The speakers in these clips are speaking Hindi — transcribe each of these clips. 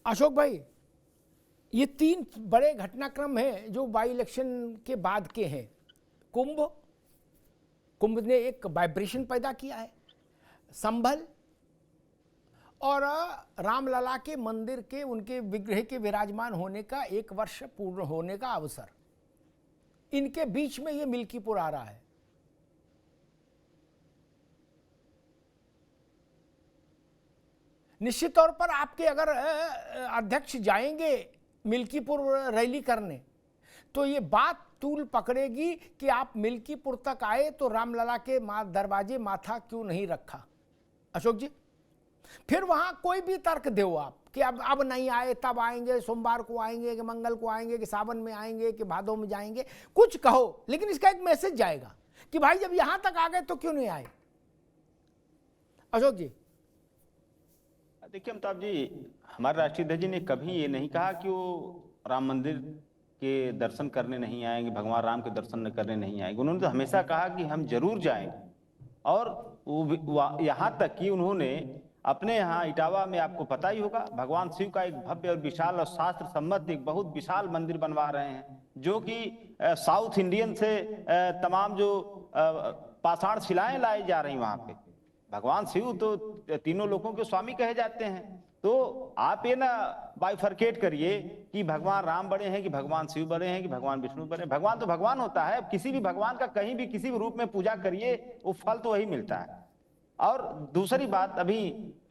अशोक भाई, ये तीन बड़े घटनाक्रम हैं जो बाई इलेक्शन के बाद के हैं। कुंभ ने एक वाइब्रेशन पैदा किया है, संभल और रामलला के मंदिर के उनके विग्रह के विराजमान होने का 1 वर्ष पूर्ण होने का अवसर, इनके बीच में ये मिल्कीपुर आ रहा है। निश्चित तौर पर आपके अगर अध्यक्ष जाएंगे मिल्कीपुर रैली करने तो ये बात तूल पकड़ेगी कि आप मिल्कीपुर तक आए तो रामलला के दरवाजे माथा क्यों नहीं रखा। अशोक जी, फिर वहां कोई भी तर्क दो आप कि अब नहीं आए, तब आएंगे, सोमवार को आएंगे कि मंगल को आएंगे कि सावन में आएंगे कि भादों में जाएंगे, कुछ कहो, लेकिन इसका एक मैसेज जाएगा कि भाई जब यहां तक आ गए तो क्यों नहीं आए। अशोक जी, देखिए अमिताभ जी, हमारे राष्ट्रीय अध्यक्ष जी ने कभी ये नहीं कहा कि वो राम मंदिर के दर्शन करने नहीं आएंगे, भगवान राम के दर्शन करने नहीं आएंगे। उन्होंने तो हमेशा कहा कि हम जरूर जाएंगे। और वो यहाँ तक कि उन्होंने अपने यहाँ इटावा में, आपको पता ही होगा, भगवान शिव का एक भव्य और विशाल और शास्त्र सम्मत एक बहुत विशाल मंदिर बनवा रहे हैं, जो कि साउथ इंडियन से तमाम जो पाषाण शिलाएं लाई जा रही वहां पे। भगवान शिव तो तीनों लोगों के स्वामी कहे जाते हैं। तो आप ये ना बाइफरकेट करिए कि भगवान राम बड़े हैं कि भगवान शिव बड़े हैं कि भगवान विष्णु बड़े हैं। भगवान तो भगवान होता है। किसी भी भगवान का कहीं भी किसी भी रूप में पूजा करिए, वो फल तो वही मिलता है। और दूसरी बात, अभी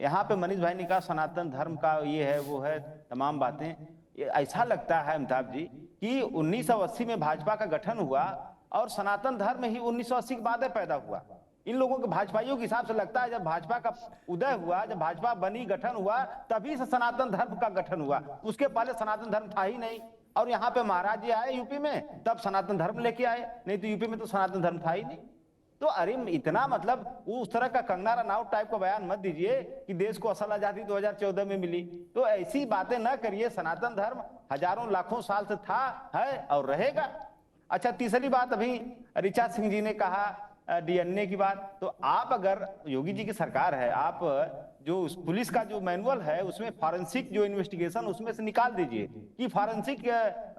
यहाँ पे मनीष भाई ने कहा सनातन धर्म का ये है वो है, तमाम बातें। ऐसा लगता है अमिताभ जी कि 1980 में भाजपा का गठन हुआ और सनातन धर्म ही 1980 के बाद पैदा हुआ। इन लोगों के भाजपाइयों के हिसाब से लगता है जब भाजपा का उदय हुआ, जब भाजपा बनी, गठन हुआ, तभी से सनातन धर्म का गठन हुआ। उसके पहले सनातन धर्म था ही नहीं। और यहाँ पे महाराज जी आए यूपी में, तब सनातन धर्म लेके आए, नहीं तो यूपी में तो सनातन धर्म था ही नहीं। तो अरे इतना मतलब उस तरह का कंगना रनौत टाइप का बयान मत दीजिए कि देश को असल आजादी 2014 में मिली। तो ऐसी बातें ना करिए। सनातन धर्म हजारों लाखों साल से था, है और रहेगा। अच्छा, तीसरी बात, अभी ऋचा सिंह जी ने कहा डीएनए की बात। तो आप, अगर योगी जी की सरकार है, आप जो पुलिस का जो मैनुअल है उसमें फॉरेंसिक जो इन्वेस्टिगेशन उसमें से निकाल दीजिए कि फॉरेंसिक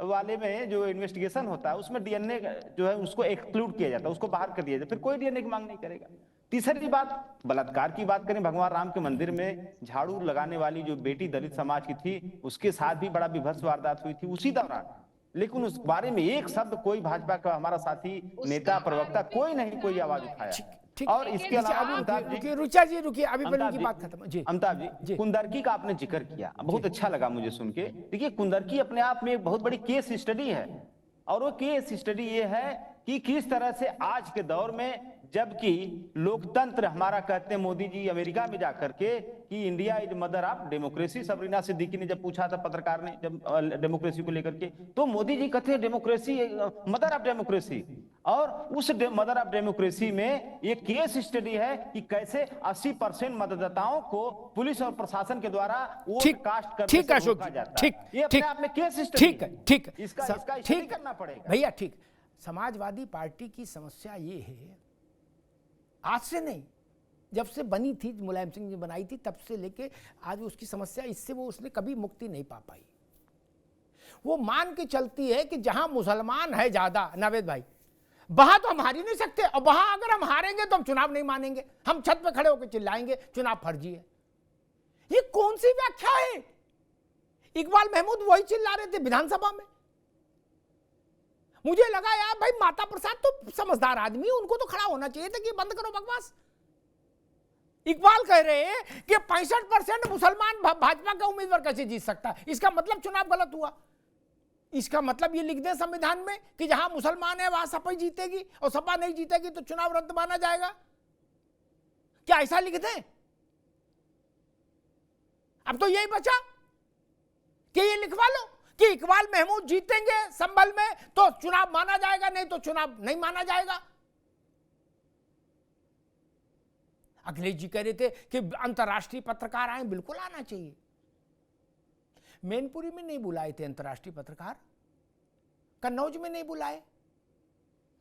वाले में जो इन्वेस्टिगेशन होता है उसमें डीएनए जो है उसको एक्सक्लूड किया जाता है, उसको बाहर कर दिया जाता है, फिर कोई डीएनए की मांग नहीं करेगा। तीसरी बात, बलात्कार की बात करें, भगवान राम के मंदिर में झाड़ू लगाने वाली जो बेटी दलित समाज की थी, उसके साथ भी बड़ा विभत्स वारदात हुई थी उसी दौरान। लेकिन उस बारे में एक शब्द कोई भाजपा का हमारा साथी, नेता, प्रवक्ता कोई नहीं, कोई आवाज उठाया। और इसके अलावा रुचा जी रुकिए, अभी उनकी बात खत्म। जी अमिताभ जी, कुंदरकी का आपने जिक्र किया, बहुत अच्छा लगा मुझे सुन के। देखिए, कुंदरकी अपने आप में एक बहुत बड़ी केस स्टडी है। और वो केस स्टडी ये है कि किस तरह से आज के दौर में, जबकि लोकतंत्र हमारा, कहते हैं मोदी जी अमेरिका में जाकर के कि India is mother of democracy, Sabrina Siddiqui ने जब पूछा था पत्रकार ने, जब डेमोक्रेसी को लेकर के, तो मोदी जी कहते हैं डेमोक्रेसी मदर ऑफ डेमोक्रेसी। और उस मदर ऑफ डेमोक्रेसी में एक केस स्टडी है कि कैसे 80% मतदाताओं को पुलिस और प्रशासन के द्वारा वोट कास्ट करने से रोका जाता है। ये अपने आप में केस स्टडी है। ठीक, इसका स्टडी करना पड़ेगा भैया। ठीक, समाजवादी पार्टी की समस्या ये है, आज से नहीं, जब से बनी थी, मुलायम सिंह जी बनाई थी, तब से लेके आज उसकी समस्या, इससे वो उसने कभी मुक्ति नहीं पा पाई। वो मान के चलती है कि जहां मुसलमान है ज्यादा, नावेद भाई, वहां तो हम हार ही नहीं सकते, और वहां अगर हम हारेंगे तो हम चुनाव नहीं मानेंगे, हम छत पे खड़े होकर चिल्लाएंगे चुनाव फर्जी है। ये कौन सी व्याख्या है? इकबाल महमूद वही चिल्ला रहे थे विधानसभा में। मुझे लगा यार भाई, माता प्रसाद तो समझदार आदमी, उनको तो खड़ा होना चाहिए था कि बंद करो बकवास। इकबाल कह रहे हैं कि 65% मुसलमान भाजपा का उम्मीदवार कैसे जीत सकता है, इसका मतलब चुनाव गलत हुआ। इसका मतलब ये लिख दे संविधान में कि जहां मुसलमान है वहां सपा जीतेगी, और सपा नहीं जीतेगी तो चुनाव रद्द माना जाएगा। क्या ऐसा लिख दें? अब तो यही बचा कि ये लिखवा लो कि इकबाल महमूद जीतेंगे संभल में तो चुनाव माना जाएगा, नहीं तो चुनाव नहीं माना जाएगा। अखिलेश जी कह रहे थे कि अंतर्राष्ट्रीय पत्रकार आए, बिल्कुल आना चाहिए। मैनपुरी में नहीं बुलाए थे अंतर्राष्ट्रीय पत्रकार, कन्नौज में नहीं बुलाए,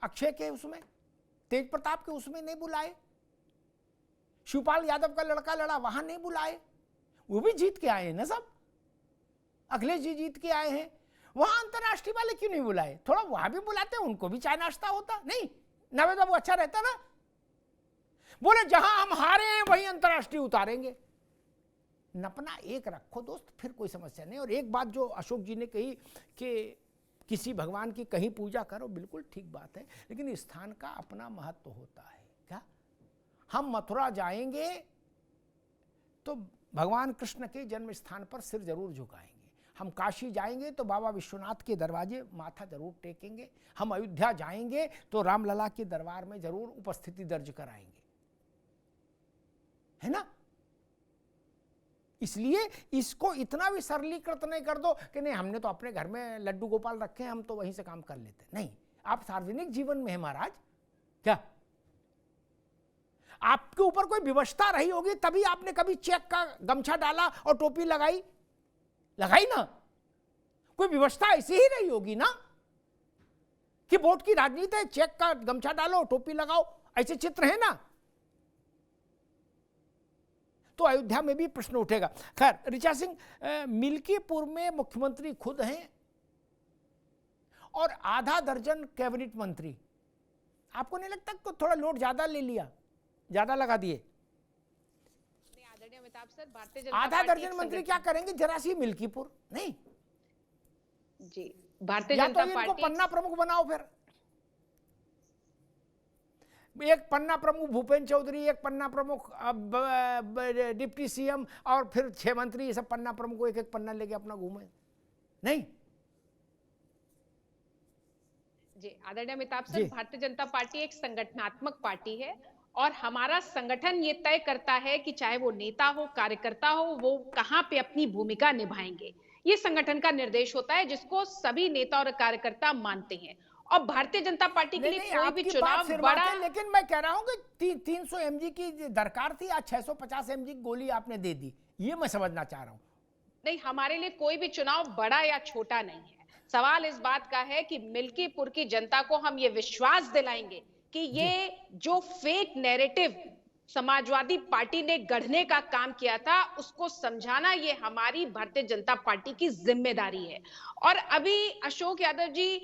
अक्षय के उसमें, तेज प्रताप के उसमें नहीं बुलाए, शिवपाल यादव का लड़का लड़ा वहां नहीं बुलाए, वो भी जीत के आए ना सब। अखिलेश जी जीत के आए हैं, वहां अंतर्राष्ट्रीय वाले क्यों नहीं बुलाए? थोड़ा वहां भी बुलाते, उनको भी चाय नाश्ता होता। नहीं, नवेद बाबू अच्छा रहता ना। बोले जहां हम हारे हैं वहीं अंतर्राष्ट्रीय उतारेंगे। नपना एक रखो दोस्त, फिर कोई समस्या नहीं। और एक बात जो अशोक जी ने कही कि किसी भगवान की कहीं पूजा करो, बिल्कुल ठीक बात है, लेकिन स्थान का अपना महत्व होता है। क्या हम मथुरा जाएंगे तो भगवान कृष्ण के जन्म स्थान पर सिर जरूर झुकाएंगे, हम काशी जाएंगे तो बाबा विश्वनाथ के दरवाजे माथा जरूर टेकेंगे, हम अयोध्या जाएंगे तो रामलला के दरबार में जरूर उपस्थिति दर्ज कराएंगे, है ना। इसलिए इसको इतना भी सरलीकृत नहीं कर दो कि नहीं हमने तो अपने घर में लड्डू गोपाल रखे हैं, हम तो वहीं से काम कर लेते। नहीं, आप सार्वजनिक जीवन में हैं महाराज। क्या आपके ऊपर कोई व्यवस्था रही होगी तभी आपने कभी चेक का गमछा डाला और टोपी लगाई ना? कोई व्यवस्था ऐसी ही रही होगी ना कि वोट की राजनीति है, चेक का गमछा डालो टोपी लगाओ, ऐसे चित्र है ना। तो अयोध्या में भी प्रश्न उठेगा। खैर ऋचा सिंह, मिल्कीपुर में मुख्यमंत्री खुद हैं और आधा दर्जन कैबिनेट मंत्री, आपको नहीं लगता कि थोड़ा लोड ज्यादा ले लिया, ज्यादा लगा दिए? आदरणीय अमिताभ सर, भारतीय जनता आधा पार्टी दर्जन मंत्री क्या करेंगे जरा सी मिल्कीपुर? नहीं जी, भारतीय या जनता तो इनको पार्टी पन्ना प्रमुख बनाओ, फिर एक पन्ना प्रमुख भूपेंद्र चौधरी, एक पन्ना प्रमुख डिप्टी सीएम, और फिर 6 मंत्री, ये सब पन्ना प्रमुख को एक एक पन्ना लेके अपना घूमे। नहीं जी, आदरणीय अमिताभ सर, भारतीय जनता पार्टी एक संगठनात्मक पार्टी है और हमारा संगठन ये तय करता है कि चाहे वो नेता हो, कार्यकर्ता हो, वो कहां पे अपनी भूमिका निभाएंगे। ये संगठन का निर्देश होता है जिसको सभी नेता और कार्यकर्ता मानते हैं। और भारतीय जनता पार्टी के लिए कोई भी चुनाव बड़ा, लेकिन मैं कह रहा हूं कि 300 mg की दरकार थी, आज 650 mg की गोली आपने दे दी, ये मैं समझना चाह रहा हूं। नहीं, हमारे लिए कोई भी चुनाव बड़ा या छोटा नहीं है। सवाल इस बात का है कि मिल्कीपुर की जनता को हम ये विश्वास दिलाएंगे कि ये जो फेक नैरेटिव समाजवादी पार्टी ने गढ़ने का काम किया था, उसको समझाना ये हमारी भारतीय जनता पार्टी की जिम्मेदारी है। और अभी अशोक यादव जी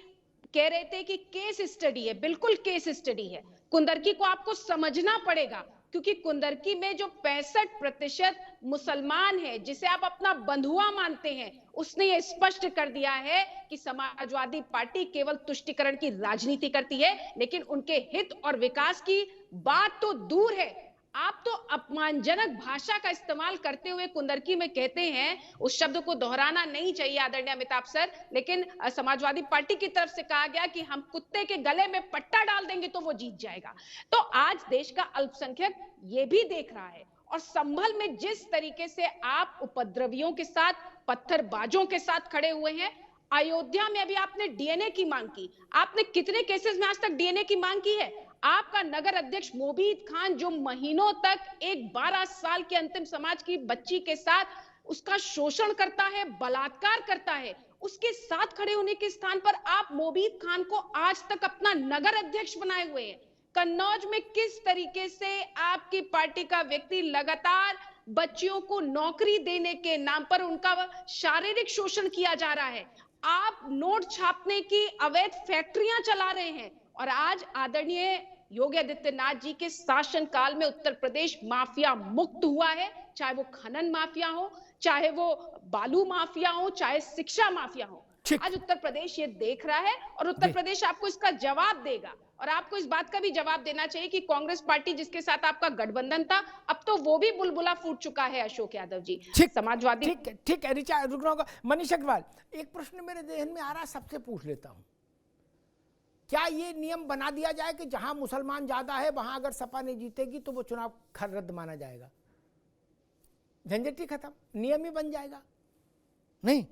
कह रहे थे कि केस स्टडी है, बिल्कुल केस स्टडी है। कुंदरकी को आपको समझना पड़ेगा, क्योंकि कुंदरकी में जो 65% मुसलमान है, जिसे आप अपना बंधुआ मानते हैं, उसने ये स्पष्ट कर दिया है कि समाजवादी पार्टी केवल तुष्टीकरण की राजनीति करती है, लेकिन उनके हित और विकास की बात तो दूर है। आप तो अपमानजनक भाषा का इस्तेमाल करते हुए कुंदरकी में कहते हैं, उस शब्द को दोहराना नहीं चाहिए आदरणीय अमिताभ सर, लेकिन समाजवादी पार्टी की तरफ से कहा गया कि हम कुत्ते के गले में पट्टा डाल देंगे तो वो जीत जाएगा। तो आज देश का अल्पसंख्यक ये भी देख रहा है। और संभल में जिस तरीके से आप उपद्रवियों के साथ, पत्थरबाजों के साथ खड़े हुए हैं, अयोध्या में अभी आपने डीएनए की मांग की। आपने कितने केसेस में आज तक डीएनए की मांग की है? आपका नगर अध्यक्ष मोबीद खान, जो महीनों तक एक 12 साल की अंतिम समाज की बच्ची के साथ उसका शोषण करता है, बलात्कार करता है, उसके साथ खड़े होने के स्थान पर आप मोबीद खान को आज तक अपना नगर अध्यक्ष बनाए हुए हैं। कन्नौज में किस तरीके से आपकी पार्टी का व्यक्ति लगातार बच्चियों को नौकरी देने के नाम पर उनका शारीरिक शोषण किया जा रहा है। आप नोट छापने की अवैध फैक्ट्रियां चला रहे हैं। और आज आदरणीय योगी आदित्यनाथ जी के शासनकाल में उत्तर प्रदेश माफिया मुक्त हुआ है, चाहे वो खनन माफिया हो, चाहे वो बालू माफिया हो, चाहे शिक्षा माफिया हो। आज उत्तर प्रदेश ये देख रहा है और उत्तर प्रदेश आपको इसका जवाब देगा। और आपको इस बात का भी जवाब देना चाहिए कि कांग्रेस पार्टी जिसके साथ आपका गठबंधन था, अब तो वो भी बुलबुला फूट चुका है। अशोक यादव जी, समाजवादी, ठीक है ऋचा, रुक रहा हूँ। मनीष अग्रवाल, एक प्रश्न मेरे ध्यान में आ रहा है, सबसे पूछ लेता हूं। क्या ये नियम बना दिया जाए कि जहां मुसलमान ज्यादा है वहां अगर सपा नहीं जीतेगी तो वो चुनाव रद्द माना जाएगा? झंझट ही खत्म, नियम ही बन जाएगा। नहीं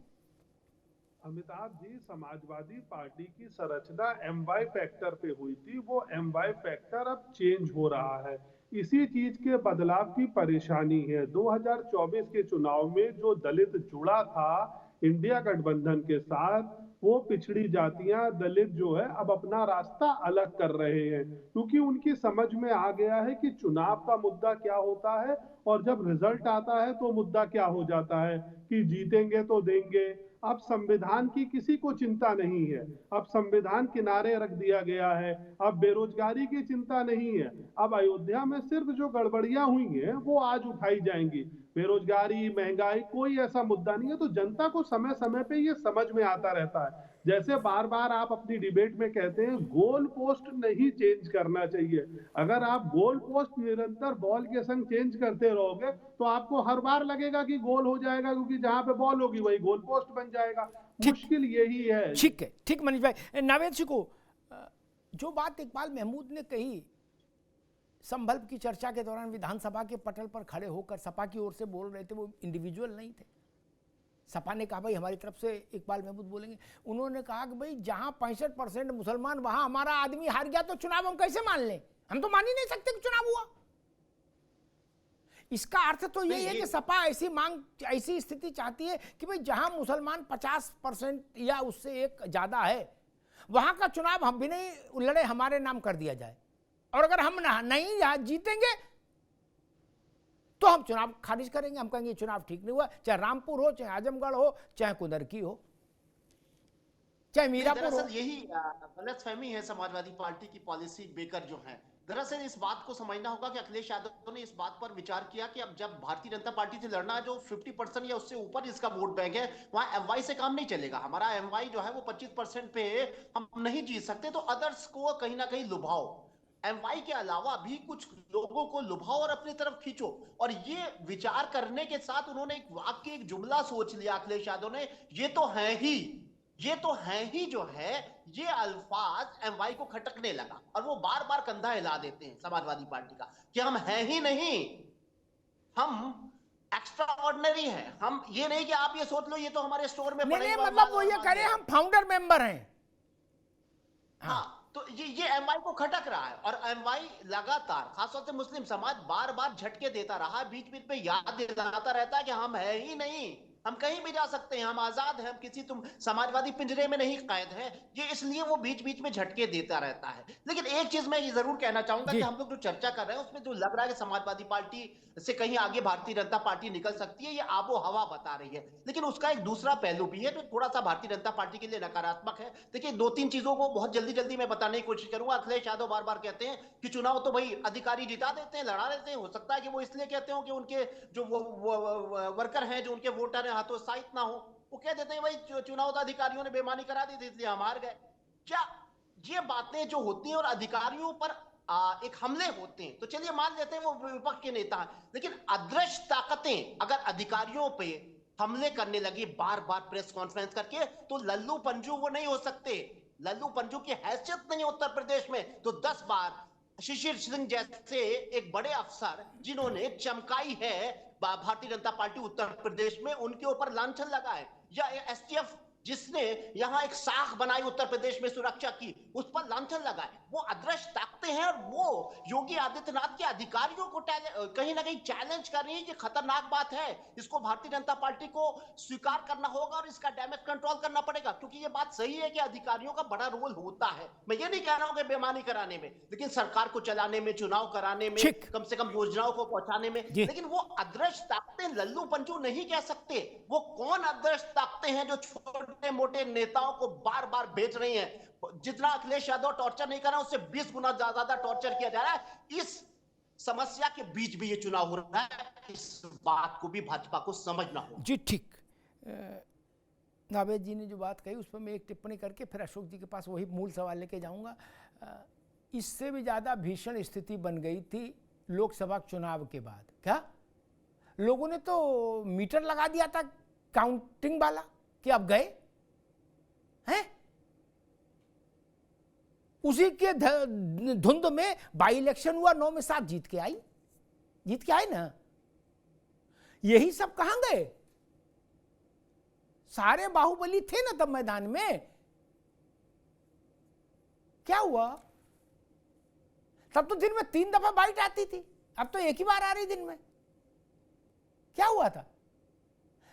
अमिताभ जी, समाजवादी पार्टी की संरचना MY फैक्टर पे हुई थी, वो MY फैक्टर अब चेंज हो रहा है। इसी चीज के बदलाव की परेशानी है। 2024 के चुनाव में जो दलित जुड़ा था, इंडिया गठबंधन के साथ वो पिछड़ी जातियां, दलित जो है अब अपना रास्ता अलग कर रहे हैं, क्योंकि उनकी समझ में आ गया है कि चुनाव का मुद्दा क्या होता है और जब रिजल्ट आता है तो मुद्दा क्या हो जाता है कि जीतेंगे तो देंगे। अब संविधान की किसी को चिंता नहीं है, अब संविधान किनारे रख दिया गया है, अब बेरोजगारी की चिंता नहीं है, अब अयोध्या में सिर्फ जो गड़बड़ियां हुई हैं वो आज उठाई जाएंगी। बेरोजगारी, महंगाई कोई ऐसा मुद्दा नहीं है। तो जनता को समय समय पे ये समझ में आता रहता है। जैसे बार बार आप अपनी डिबेट में कहते हैं गोल पोस्ट नहीं चेंज करना चाहिए। अगर आप गोल पोस्ट निरंतर बॉल के संग चेंज करते रहोगे तो आपको हर बार लगेगा कि गोल हो जाएगा, क्योंकि जहां पे बॉल होगी वही गोल पोस्ट बन जाएगा। मुश्किल यही है। ठीक है, ठीक मनीष भाई। नावेद जी को जो बात इकबाल महमूद ने कही, संभल की चर्चा के दौरान विधानसभा के पटल पर खड़े होकर सपा की ओर से बोल रहे थे, वो इंडिविजुअल नहीं थे। सपा ने कहा भाई हमारी तरफ से इकबाल महमूद बोलेंगे। उन्होंने कहा कि भाई जहां 65% मुसलमान, वहां हमारा आदमी हार गया तो चुनाव हम कैसे मान लें? हम तो मान ही नहीं सकते कि चुनाव हुआ। इसका अर्थ तो यही है कि सपा ऐसी मांग, ऐसी स्थिति चाहती है कि भाई जहां मुसलमान 50% या उससे एक ज्यादा है, वहां का चुनाव हम भी नहीं लड़े, हमारे नाम कर दिया जाए, और अगर हम नहीं जीतेंगे तो हम चुनाव खारिज करेंगे। हम कहेंगे चुनाव ठीक नहीं हुआ, चाहे रामपुर हो, चाहे आजमगढ़ हो, चाहे कुदरकी हो, चाहे मीरापुर हो। दरअसल यही गलतफहमी है समाजवादी पार्टी की पॉलिसी मेकर जो है। दरअसल इस बात को समझना होगा कि अखिलेश यादव ने इस बात पर विचार किया कि अब जब भारतीय जनता पार्टी से लड़ना है, जो 50% या उससे ऊपर इसका वोट बैंक है, वहां एमवाई से काम नहीं चलेगा। हमारा एमवाई जो है वो 25% पे हम नहीं जीत सकते, तो अदर्स को कहीं ना कहीं लुभाओ, एमवाई के अलावा भी कुछ लोगों को लुभाओ और अपनी तरफ खींचो। और ये विचार करने के साथ उन्होंने एक वाक्य, एक जुमला सोच लिया अखिलेश यादव ने, ये तो है ही जो है, ये अल्फाज एमवाई को खटकने लगा और वो बार बार कंधा हिला देते हैं समाजवादी पार्टी का कि हम हैं ही नहीं, हम एक्स्ट्रा ऑर्डिनरी है। हम ये नहीं कि आप ये सोच लो ये तो हमारे स्टोर में नहीं, मतलब वो ये करें हम फाउंडर मेंबर हैं। हाँ, तो ये एमवाई को खटक रहा है और एमवाई लगातार, खासतौर से मुस्लिम समाज बार बार झटके देता रहा, बीच बीच में याद दिलाता रहता है कि हम है ही नहीं, हम कहीं भी जा सकते हैं, हम आजाद हैं, हम किसी तुम समाजवादी पिंजरे में नहीं कैद हैं। ये इसलिए वो बीच बीच में झटके देता रहता है। लेकिन एक चीज मैं ये जरूर कहना चाहूंगा कि हम लोग जो चर्चा कर रहे हैं उसमें जो लग रहा है कि समाजवादी पार्टी से कहीं आगे भारतीय जनता पार्टी निकल सकती है, ये आबो हवा बता रही है। लेकिन उसका एक दूसरा पहलू भी है जो थोड़ा सा भारतीय जनता पार्टी के लिए नकारात्मक है। देखिए, 2-3 चीजों को बहुत जल्दी जल्दी मैं बताने की कोशिश करूंगा। अखिलेश यादव बार बार कहते हैं कि चुनाव तो भाई अधिकारी जिता देते हैं, लड़ा देते हैं। हो सकता है कि वो इसलिए कहते हो कि उनके जो वर्कर हैं, जो उनके वोटर हैं, हतोत्साहित ना हो। वो कह देते हैं भाई चुनाव तो अधिकारियों ने बेईमानी करा दी थी इसलिए हम हार गए। क्या ये बातें जो होती हैं और अधिकारियों पर एक हमले होते हैं, तो चलिए मान लेते हैं वो विपक्ष के नेता हैं, लेकिन अदृश्य ताकतें अगर अधिकारियों पे हमले करने लगी बार बार प्रेस कॉन्फ्रेंस करके, तो लल्लू पंजू वो नहीं हो सकते। लल्लू पंजू की हैसियत नहीं उत्तर प्रदेश में, तो 10 बार शिशिर सिंह जैसे एक बड़े अफसर जिन्होंने चमकाई है भारतीय जनता पार्टी उत्तर प्रदेश में, उनके ऊपर लांछन लगा है, या एसटीएफ जिसने यहां एक साख बनाई उत्तर प्रदेश में सुरक्षा की, उस पर लांछन लगाए। वो अदृश्य ताकतें हैं और वो योगी आदित्यनाथ के अधिकारियों को कहीं ना कहीं चैलेंज कर रही है। ये खतरनाक बात है, इसको भारतीय जनता पार्टी को स्वीकार करना होगा और इसका डैमेज कंट्रोल करना पड़ेगा, क्योंकि ये बात सही है कि अधिकारियों का बड़ा रोल होता है। मैं ये नहीं कह रहा हूं कि बेईमानी कराने में, लेकिन सरकार को चलाने में, चुनाव कराने में, कम से कम योजनाओं को पहुंचाने में। लेकिन वो अदृश्य ताकतें लल्लू पंजू नहीं कह सकते। वो कौन अदृश्य ताकतें हैं जो छोटे मोटे नेताओं को बार बार बेच रही हैं? जितना अखिलेश यादव टॉर्चर नहीं कर रहा, उससे 20 गुना ज्यादा टॉर्चर किया जा रहा है। इस समस्या के बीच भी ये चुनाव हो रहा है, इस बात को भी भाजपा को समझना होगा। जी ठीक। नावेद जी ने जो बात कही उस पर मैं एक टिप्पणी करके फिर अशोक जी के पास वही मूल सवाल लेके जाऊंगा। इससे भी ज्यादा भीषण स्थिति बन गई थी लोकसभा चुनाव के बाद। क्या लोगों ने तो मीटर लगा दिया था काउंटिंग वाला कि अब गए हैं, उसी के धुंध में बाई इलेक्शन हुआ, 9 में 7 जीत के आए ना। यही सब कहां गए? सारे बाहुबली थे ना तब मैदान में। क्या हुआ? तब तो दिन में 3 दफा बाइट आती थी, अब तो एक ही बार आ रही दिन में। क्या हुआ था?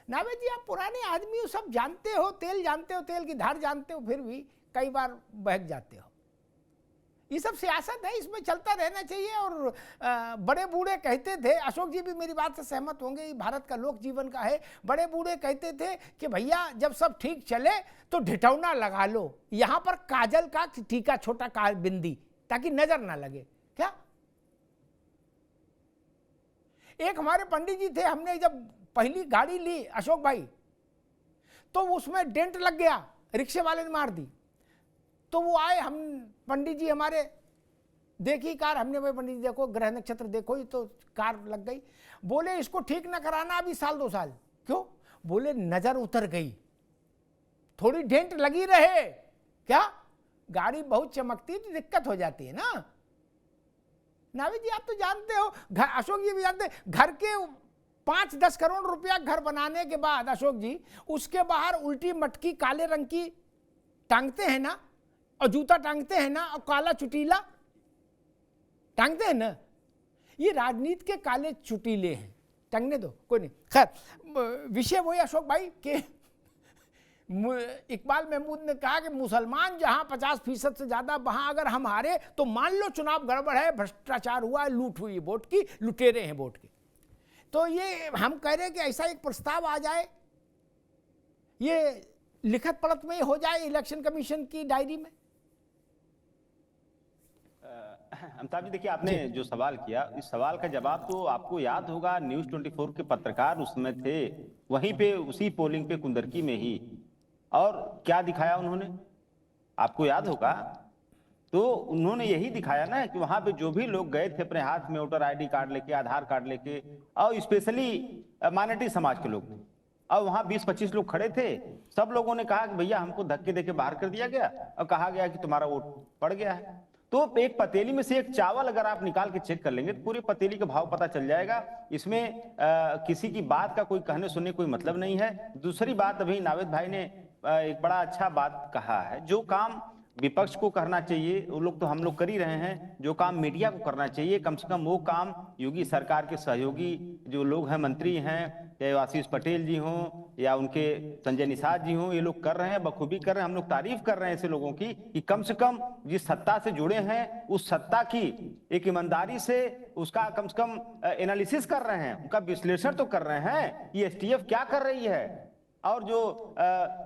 नावेद जी, आप पुराने आदमी हो, सब जानते हो, तेल जानते हो, तेल की धार जानते हो, फिर भी कई बार बहक जाते हो। ये सब सियासत है, इसमें चलता रहना चाहिए। और बड़े बूढ़े कहते थे, अशोक जी भी मेरी बात से सहमत होंगे, ये भारत का लोक जीवन का है। बड़े बूढ़े कहते थे कि भैया जब सब ठीक चले तो ढिठौना लगा लो, यहाँ पर काजल का टीका, छोटा बिंदी, ताकि नजर ना लगे। क्या एक हमारे पंडित जी थे, हमने जब पहली गाड़ी ली अशोक भाई, तो उसमें डेंट लग गया, रिक्शे वाले ने मार दी। तो वो आए, हम पंडित जी हमारे, देखी कार, हमने भाई पंडित जी देखो ग्रह नक्षत्र देखो, ये तो कार लग गई। बोले इसको ठीक ना कराना अभी 1-2 साल। क्यों? बोले नजर उतर गई, थोड़ी डेंट लगी रहे, क्या गाड़ी बहुत चमकती तो दिक्कत हो जाती है ना। नाविद जी आप तो जानते हो, अशोक जी भी जानते हैं, घर के 5-10 करोड़ रुपया घर बनाने के बाद अशोक जी, उसके बाहर उल्टी मटकी काले रंग की टांगते हैं ना, और जूता टांगते हैं ना, और काला चुटीला टांगते हैं ना। ये राजनीति के काले चुटीले हैं, टांगने दो, कोई नहीं। खैर, विषय वही अशोक भाई के इकबाल महमूद ने कहा कि मुसलमान जहां 50% से ज्यादा, वहां अगर हम हारे तो मान लो चुनाव गड़बड़ है, भ्रष्टाचार हुआ है, लूट हुई वोट की, लुटेरे हैं वोट के। तो ये हम कह रहे हैं कि ऐसा एक प्रस्ताव आ जाए, ये लिखत पढ़त में हो जाए इलेक्शन कमीशन की डायरी में। अमिताभ जी, देखिए आपने जो सवाल किया, इस सवाल का जवाब तो आपको याद होगा, न्यूज़ 24 के पत्रकार उसमें थे, वहीं पे उसी पोलिंग पे कुंदरकी में ही, और क्या दिखाया उन्होंने, आपको याद होगा। तो उन्होंने यही दिखाया ना कि वहां पे जो भी लोग गए थे अपने हाथ में वोटर ID कार्ड लेके, आधार कार्ड लेके, और स्पेशली माइनॉरिटी समाज के लोग थे, और वहां 20-25 लोग खड़े थे, सब लोगों ने कहा कि भैया हमको धक्के देके बाहर कर दिया गया, और कहा गया कि तुम्हारा वोट पड़ गया है। तो एक पतेली में से एक चावल अगर आप निकाल के चेक कर लेंगे तो पूरी पतेली का भाव पता चल जाएगा। इसमें किसी की बात का कोई कहने सुनने कोई मतलब नहीं है। दूसरी बात, अभी नावेद भाई ने एक बड़ा अच्छा बात कहा है, जो काम विपक्ष को करना चाहिए वो लोग तो हम लोग कर ही रहे हैं, जो काम मीडिया को करना चाहिए, कम से कम वो काम योगी सरकार के सहयोगी जो लोग हैं, मंत्री हैं, चाहे आशीष पटेल जी हों या उनके संजय निषाद जी हों, ये लोग कर रहे हैं, बखूबी कर रहे हैं। हम लोग तारीफ कर रहे हैं ऐसे लोगों की कि कम से कम जिस सत्ता से जुड़े हैं उस सत्ता की एक ईमानदारी से उसका कम से कम एनालिसिस कर रहे हैं, उनका विश्लेषण तो कर रहे हैं। ये STF क्या कर रही है और जो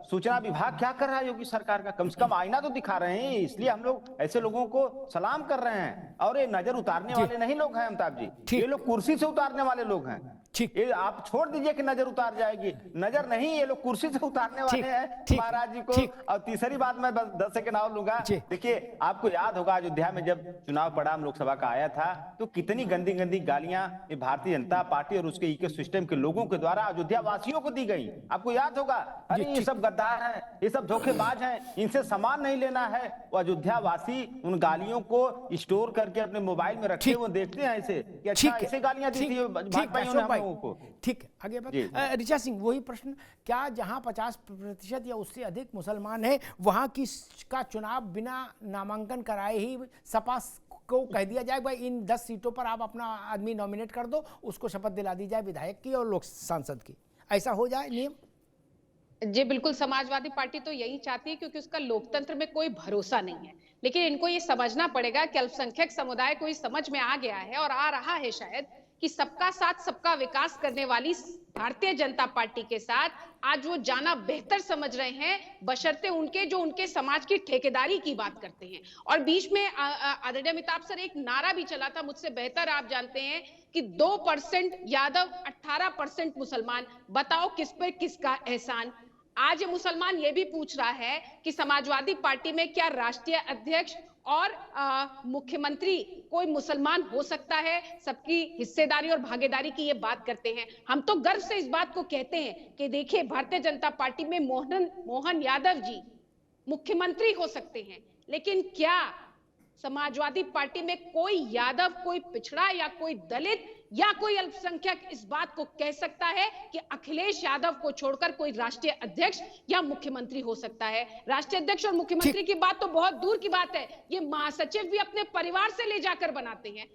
सूचना विभाग क्या कर रहा है योगी सरकार का, कम से कम आईना तो दिखा रहे हैं। इसलिए हम लोग ऐसे लोगों को सलाम कर रहे हैं। और ये नजर उतारने वाले नहीं लोग हैं अमिताभ जी, ये लोग कुर्सी से उतारने वाले लोग हैं। ये आप छोड़ दीजिए कि नजर उतार जाएगी, नजर नहीं, ये लोग कुर्सी से उतारने वाले हैं महाराज जी को। और तीसरी बात मैं बस 10 सेकंड और लूंगा। देखिए आपको याद होगा अयोध्या में जब चुनाव परिणाम लोकसभा का आया था तो कितनी गंदी गंदी गालियां भारतीय जनता पार्टी और उसके इकोसिस्टम के लोगों के द्वारा अयोध्या वासियों को दी गई, आपको याद होगा। अरे ये सब गद्दार हैं, ये सब धोखेबाज हैं, इनसे सामान नहीं लेना है। वो अयोध्या वासी उन गालियों को स्टोर करके अपने मोबाइल में रखे, वो देखते हैं ऐसे कि अच्छा ऐसे गालियां दी थी भाजपाइयों ने हम लोगों को। ठीक है, आगे बढ़। ऋचा सिंह, वही प्रश्न, क्या जहां 50% या उससे अधिक मुसलमान है वहां का चुनाव बिना नामांकन कराए ही सपा को कह दिया जाए भाई इन 10 सीटों पर आप अपना आदमी नॉमिनेट कर दो, उसको शपथ दिला दी जाए विधायक की और लोक सांसद की, ऐसा हो जाए नियम? जी बिल्कुल, समाजवादी पार्टी तो यही चाहती है क्योंकि उसका लोकतंत्र में कोई भरोसा नहीं है। लेकिन इनको ये समझना पड़ेगा कि अल्पसंख्यक समुदाय को ये समझ में आ गया है और आ रहा है शायद कि सबका साथ सबका विकास करने वाली भारतीय जनता पार्टी के साथ आज वो जाना बेहतर समझ रहे हैं, बशर्ते उनके जो उनके समाज की ठेकेदारी की बात करते हैं। और बीच में आदरणीय अमिताभ सर एक नारा भी चला था, मुझसे बेहतर आप जानते हैं कि 2% यादव 18% मुसलमान, बताओ किस पे किसका एहसान। आज ये मुसलमान ये भी पूछ रहा है कि समाजवादी पार्टी में क्या राष्ट्रीय अध्यक्ष और मुख्यमंत्री कोई मुसलमान हो सकता है? सबकी हिस्सेदारी और भागीदारी की ये बात करते हैं। हम तो गर्व से इस बात को कहते हैं कि देखिए भारतीय जनता पार्टी में मोहन यादव जी मुख्यमंत्री हो सकते हैं, लेकिन क्या समाजवादी पार्टी में कोई यादव, कोई पिछड़ा या कोई दलित या कोई अल्पसंख्यक इस बात को कह सकता है कि अखिलेश यादव को छोड़कर कोई राष्ट्रीय अध्यक्ष या मुख्यमंत्री हो सकता है? राष्ट्रीय अध्यक्ष और मुख्यमंत्री की बात तो बहुत दूर की बात है, ये महासचिव भी अपने परिवार से ले जाकर बनाते हैं।